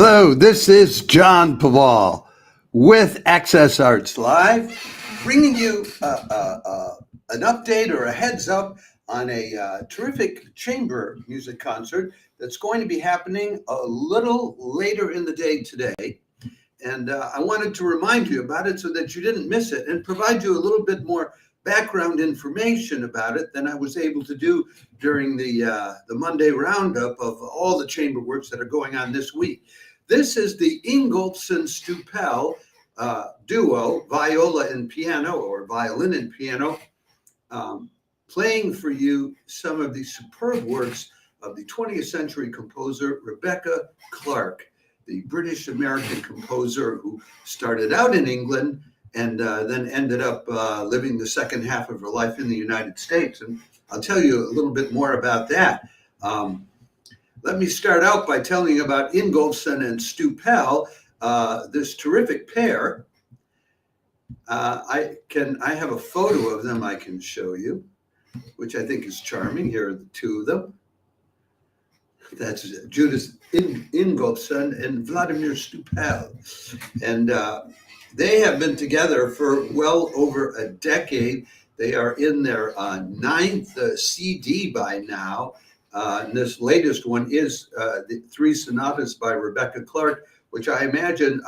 Hello, this is John Paval with Access Arts Live, bringing you an update or a heads up on a terrific chamber music concert that's going to be happening a little later in the day today. And I wanted to remind you about it so that you didn't miss it and provide you a little bit more background information about it than I was able to do during the Monday roundup of all the chamber works that are going on this week. This is the Ingolfsson-Stoupel duo, viola and piano, or violin and piano, playing for you some of the superb works of the 20th century composer Rebecca Clarke, the British-American composer who started out in England and then ended up living the second half of her life in the United States. And I'll tell you a little bit more about that. Let me start out by telling you about Ingolfsson and Stoupel, this terrific pair. I have a photo of them I can show you, which I think is charming. Here are the two of them. That's Judith Ingolfsson and Vladimir Stoupel. And they have been together for well over a decade. They are in their ninth CD by now. And this latest one is the three sonatas by Rebecca Clarke, which I imagine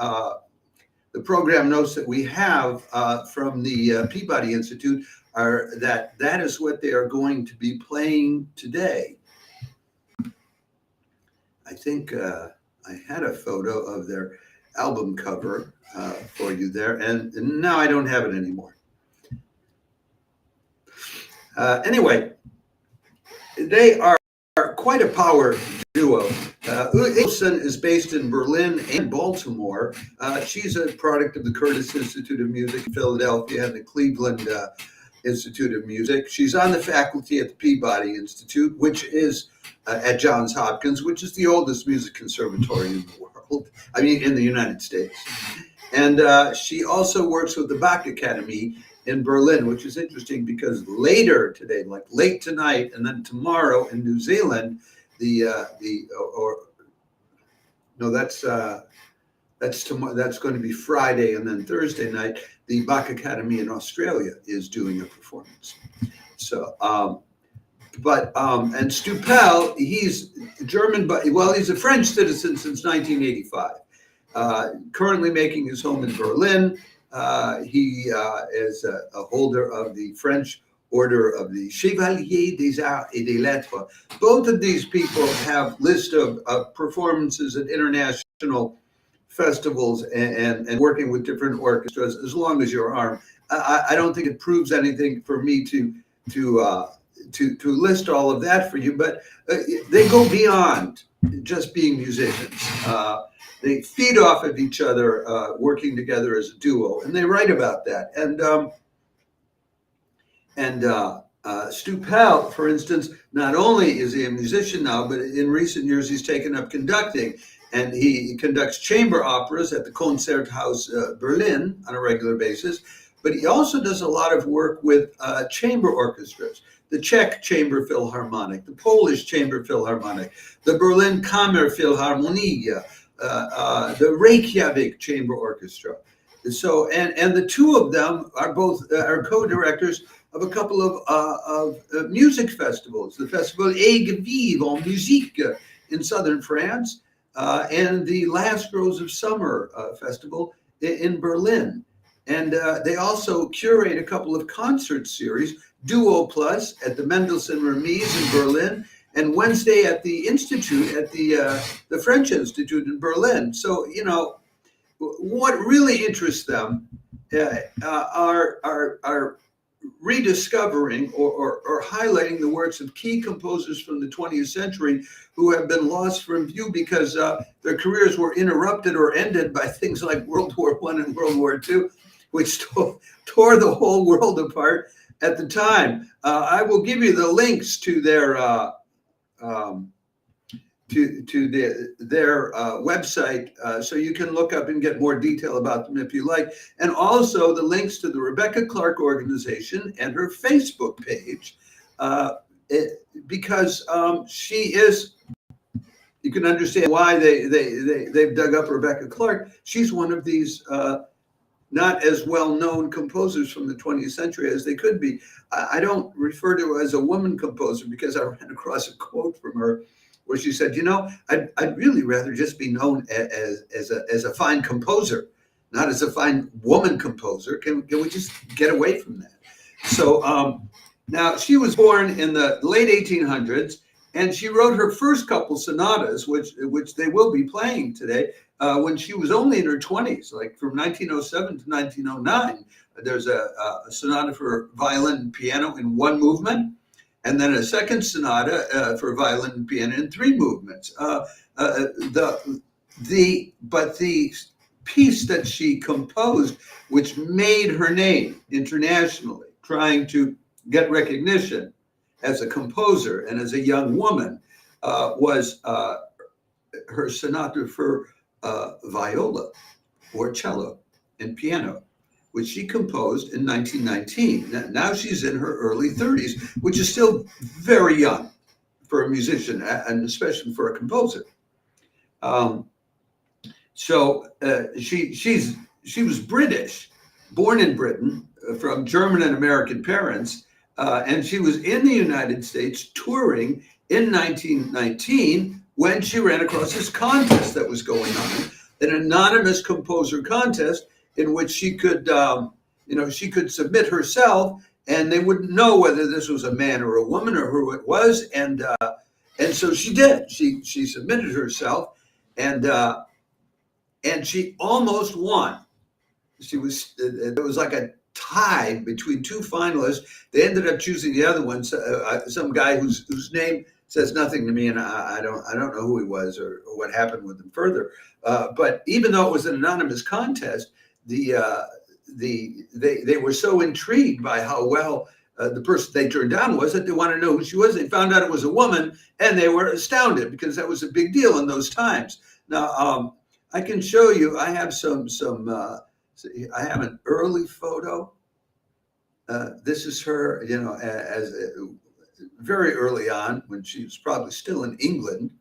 the program notes that we have from the Peabody Institute are that is what they are going to be playing today. I think I had a photo of their album cover for you there, and now I don't have it anymore. Anyway, they are quite a power duo. Ingolfsson is based in Berlin and Baltimore. She's a product of the Curtis Institute of Music in Philadelphia and the Cleveland Institute of Music. She's on the faculty at the Peabody Institute, which is at Johns Hopkins, which is the oldest music conservatory in the world, in the United States. And she also works with the Bach Academy in Berlin, which is interesting because later today, like late tonight and then tomorrow in New Zealand, that's going to be Friday, and then Thursday night, the Bach Academy in Australia is doing a performance. So, and Stoupel, he's German, but he's a French citizen since 1985. Currently making his home in Berlin. He is a holder of the French Order of the Chevalier des Arts et des Lettres. Both of these people have list of performances at international festivals and working with different orchestras as long as your arm. I don't think it proves anything for me to list all of that for you, but they go beyond just being musicians. They feed off of each other, working together as a duo, and they write about that. And Stoupel, for instance, not only is he a musician now, but in recent years he's taken up conducting, and he conducts chamber operas at the Konzerthaus Berlin on a regular basis. But he also does a lot of work with chamber orchestras, the Czech Chamber Philharmonic, the Polish Chamber Philharmonic, the Berlin Kammerphilharmonie, the Reykjavik Chamber Orchestra. So, and the two of them are both co-directors of a couple of music festivals, the Festival Aigues Vives en Musique in southern France, and the Last Rose of Summer Festival in Berlin. And they also curate a couple of concert series, Duo Plus at the Mendelssohn Remise in Berlin, and Wednesday at the Institute, at the French Institute in Berlin. So, what really interests them are rediscovering or highlighting the works of key composers from the 20th century who have been lost from view because their careers were interrupted or ended by things like World War I and World War II, which tore the whole world apart at the time. I will give you the links to their their website, so you can look up and get more detail about them if you like, and also the links to the Rebecca Clarke organization and her Facebook page, because she is you can understand why they've dug up Rebecca Clarke. She's one of these not as well-known composers from the 20th century as they could be. I don't refer to her as a woman composer because I ran across a quote from her where she said, I'd really rather just be known as a fine composer, not as a fine woman composer. Can we just get away from that? So now she was born in the late 1800s, and she wrote her first couple sonatas, which they will be playing today, when she was only in her 20s, like from 1907 to 1909. There's a sonata for violin and piano in one movement, and then a second sonata for violin and piano in three movements. But the piece that she composed, which made her name internationally, trying to get recognition as a composer and as a young woman, was her sonata for viola or cello and piano, which she composed in 1919. Now she's in her early 30s, which is still very young for a musician, and especially for a composer. She was British, born in Britain, from German and American parents, and she was in the United States touring in 1919 when she ran across this contest that was going on, an anonymous composer contest in which she could, she could submit herself, and they wouldn't know whether this was a man or a woman or who it was, and so she did. She submitted herself, and she almost won. It was like a tie between two finalists. They ended up choosing the other one, some guy whose name says nothing to me, and I don't know who he was or what happened with him further. But even though it was an anonymous contest, they were so intrigued by how well the person they turned down was that they wanted to know who she was. They found out it was a woman, and they were astounded because that was a big deal in those times. Now, I can show you. I have I have an early photo. This is her, as very early on when she was probably still in England.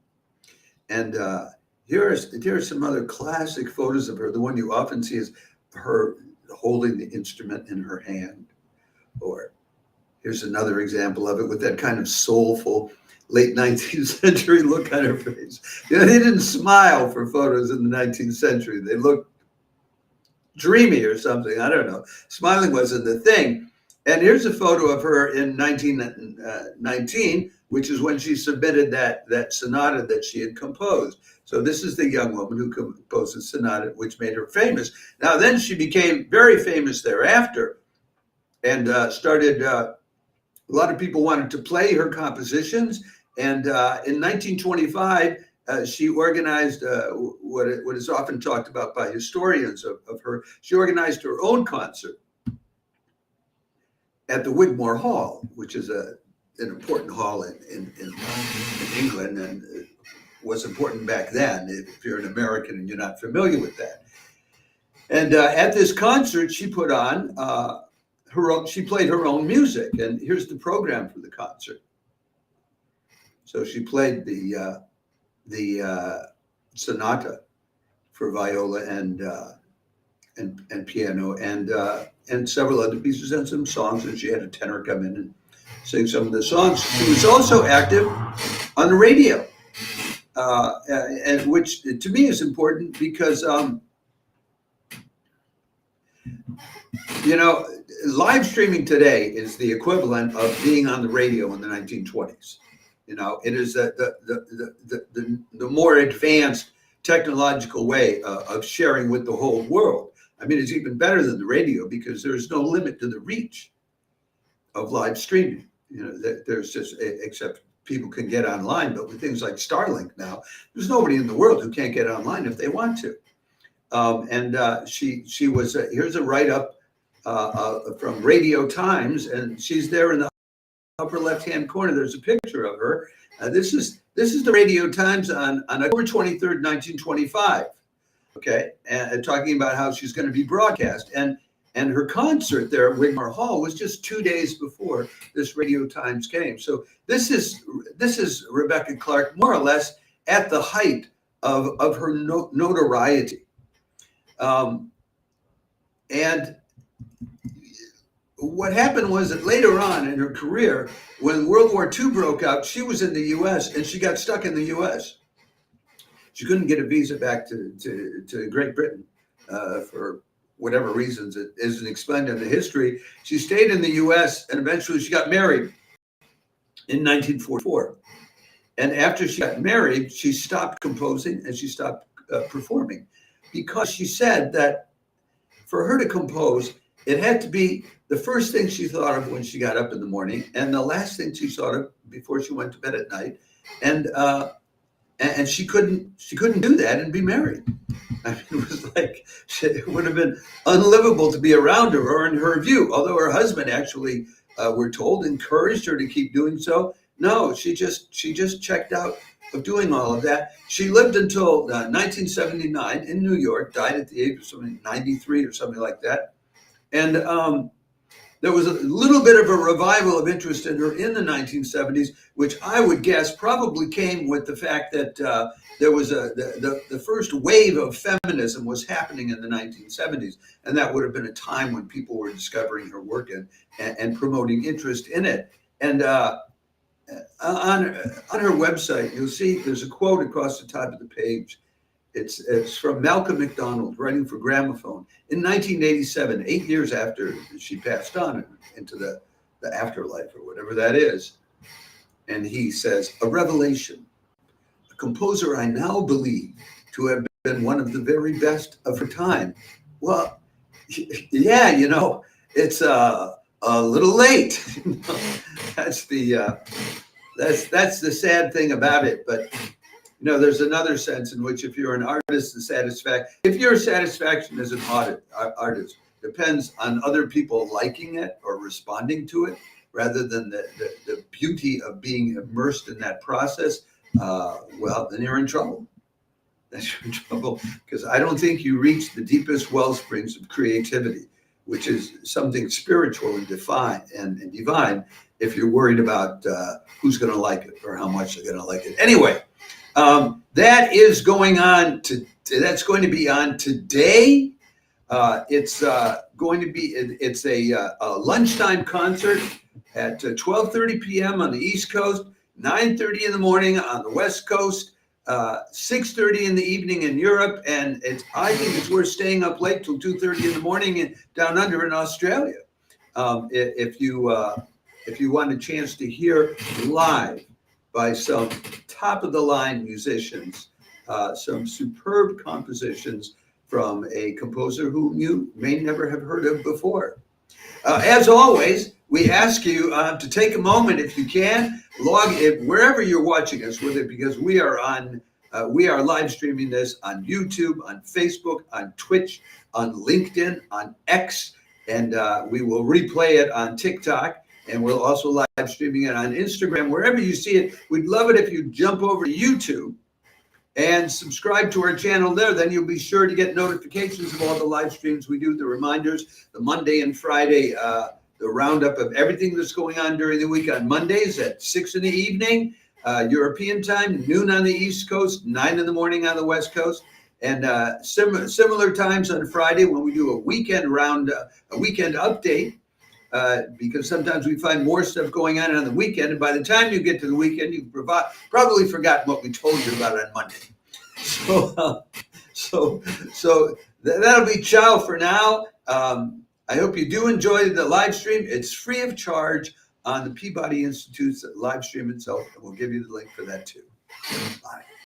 And here are some other classic photos of her. The one you often see is her holding the instrument in her hand. Or here's another example of it with that kind of soulful late 19th century look on her face. They didn't smile for photos in the 19th century. They looked dreamy or something. I don't know. Smiling wasn't the thing. And here's a photo of her in 1919, which is when she submitted that sonata that she had composed. So this is the young woman who composed the sonata, which made her famous. Now, then she became very famous thereafter, and started. A lot of people wanted to play her compositions. And in 1925, she organized what is often talked about by historians of her. She organized her own concert at the Wigmore Hall, which is an important hall in England, and was important back then if you're an American and you're not familiar with that. And at this concert, she put on she played her own music, and here's the program for the concert. So she played the sonata for viola and piano, and several other pieces and some songs, and she had a tenor come in and sing some of the songs. She was also active on the radio, and which to me is important because live streaming today is the equivalent of being on the radio in the 1920s. It is the more advanced technological way of sharing with the whole world. I mean, it's even better than the radio because there's no limit to the reach of live streaming. There's just, except people can get online, but with things like Starlink now, there's nobody in the world who can't get online if they want to. She was, here's a write-up from Radio Times, and she's there in the upper left-hand corner. There's a picture of her. This is the Radio Times on October 23rd, 1925. Okay, and talking about how she's going to be broadcast, and her concert there at Wigmore Hall was just 2 days before this Radio Times came. So this is Rebecca Clarke more or less at the height of her notoriety. And what happened was that later on in her career, when World War II broke out, she was in the U.S. and she got stuck in the U.S. She couldn't get a visa back to Great Britain for whatever reasons it isn't explained in the history. She stayed in the U.S. and eventually she got married in 1944. And after she got married, she stopped composing and she stopped performing, because she said that for her to compose, it had to be the first thing she thought of when she got up in the morning and the last thing she thought of before she went to bed at night. And she couldn't do that and be married. I mean, it was like, it would have been unlivable to be around her, or in her view, although her husband actually, we're told, encouraged her to keep doing so. No, she just checked out of doing all of that. She lived until 1979 in New York, died at the age of something 93 or something like that. And there was a little bit of a revival of interest in her in the 1970s, which I would guess probably came with the fact that there was the first wave of feminism was happening in the 1970s, and that would have been a time when people were discovering her work and promoting interest in it. And on her website, you'll see there's a quote across the top of the page. It's from Malcolm McDonald, writing for Gramophone in 1987, 8 years after she passed on into the afterlife or whatever that is. And he says, "A revelation, a composer I now believe to have been one of the very best of her time." Well, yeah, it's a little late. That's the sad thing about it. But there's another sense in which if you're an artist, if your satisfaction as an artist depends on other people liking it or responding to it, rather than the beauty of being immersed in that process, well, then you're in trouble. Then you're in trouble, because I don't think you reach the deepest well springs of creativity, which is something spiritual and divine, if you're worried about who's going to like it or how much they're going to like it. Anyway. That is going on that's going to be on today. It's going to be, it's a lunchtime concert at 12:30 p.m. on the East Coast, 9:30 in the morning on the West Coast, 6:30 in the evening in Europe, and I think it's worth staying up late till 2:30 in the morning down under in Australia. If you want a chance to hear live by some top-of-the-line musicians, some superb compositions from a composer whom you may never have heard of before. As always, we ask you to take a moment, if you can, log in wherever you're watching us, because we are live streaming this on YouTube, on Facebook, on Twitch, on LinkedIn, on X, and we will replay it on TikTok. And we'll also live streaming it on Instagram, wherever you see it. We'd love it if you jump over to YouTube and subscribe to our channel there. Then you'll be sure to get notifications of all the live streams we do, the reminders, the Monday and Friday, the roundup of everything that's going on during the week on Mondays at 6 in the evening, European time, noon on the East Coast, 9 in the morning on the West Coast. And similar times on Friday when we do a weekend update. Because sometimes we find more stuff going on the weekend, and by the time you get to the weekend, you've probably forgotten what we told you about on Monday. So that'll be ciao for now. I hope you do enjoy the live stream. It's free of charge on the Peabody Institute's live stream itself, and we'll give you the link for that too. Bye.